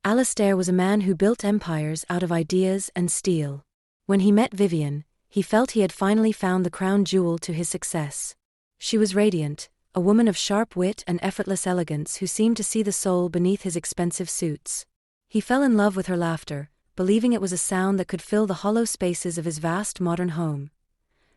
Alastair was a man who built empires out of ideas and steel. When he met Vivian, he felt he had finally found the crown jewel to his success. She was radiant, a woman of sharp wit and effortless elegance who seemed to see the soul beneath his expensive suits. He fell in love with her laughter, believing it was a sound that could fill the hollow spaces of his vast modern home.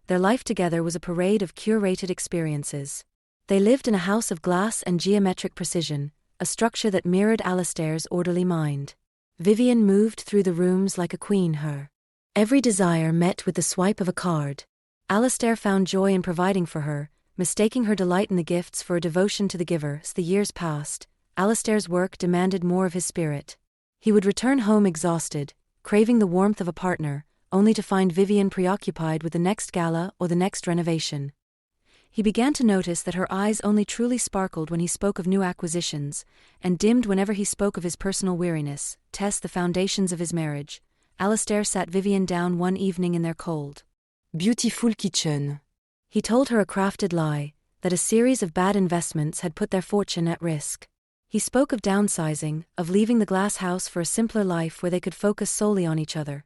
Their life together was a parade of curated experiences. They lived in a house of glass and geometric precision, a structure that mirrored Alastair's orderly mind. Vivian moved through the rooms like a queen, her every desire met with the swipe of a card. Alastair found joy in providing for her, mistaking her delight in the gifts for a devotion to the giver. As the years passed, Alastair's work demanded more of his spirit. He would return home exhausted, craving the warmth of a partner, only to find Vivian preoccupied with the next gala or the next renovation. He began to notice that her eyes only truly sparkled when he spoke of new acquisitions, and dimmed whenever he spoke of his personal weariness. Test the foundations of his marriage. Alastair sat Vivian down one evening in their cold, beautiful kitchen. He told her a crafted lie, that a series of bad investments had put their fortune at risk. He spoke of downsizing, of leaving the glass house for a simpler life where they could focus solely on each other.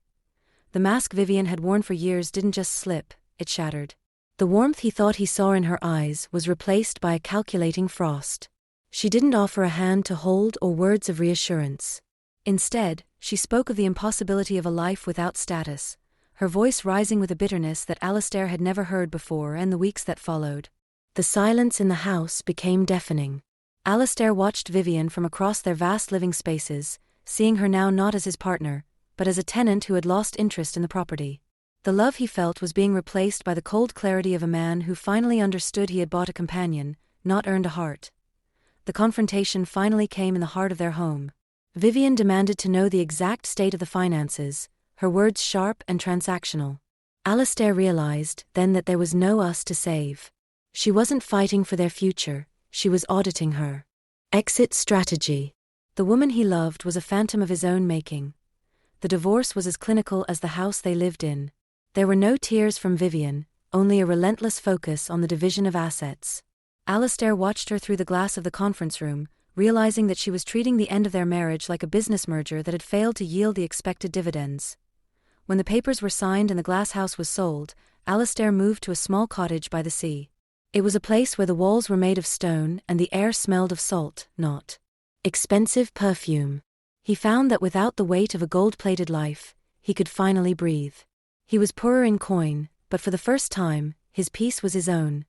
The mask Vivian had worn for years didn't just slip, it shattered. The warmth he thought he saw in her eyes was replaced by a calculating frost. She didn't offer a hand to hold or words of reassurance. Instead, she spoke of the impossibility of a life without status, her voice rising with a bitterness that Alastair had never heard before. And the weeks that followed, the silence in the house became deafening. Alastair watched Vivian from across their vast living spaces, seeing her now not as his partner, but as a tenant who had lost interest in the property. The love he felt was being replaced by the cold clarity of a man who finally understood he had bought a companion, not earned a heart. The confrontation finally came in the heart of their home. Vivian demanded to know the exact state of the finances, her words sharp and transactional. Alastair realized then that there was no us to save. She wasn't fighting for their future, she was auditing her exit strategy. The woman he loved was a phantom of his own making. The divorce was as clinical as the house they lived in. There were no tears from Vivian, only a relentless focus on the division of assets. Alastair watched her through the glass of the conference room, realizing that she was treating the end of their marriage like a business merger that had failed to yield the expected dividends. When the papers were signed and the glass house was sold, Alastair moved to a small cottage by the sea. It was a place where the walls were made of stone and the air smelled of salt, not expensive perfume. He found that without the weight of a gold-plated life, he could finally breathe. He was poorer in coin, but for the first time, his peace was his own.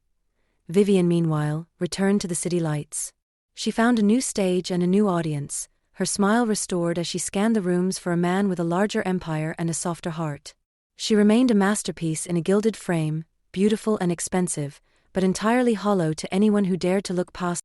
Vivian, meanwhile, returned to the city lights. She found a new stage and a new audience, her smile restored as she scanned the rooms for a man with a larger empire and a softer heart. She remained a masterpiece in a gilded frame, beautiful and expensive, but entirely hollow to anyone who dared to look past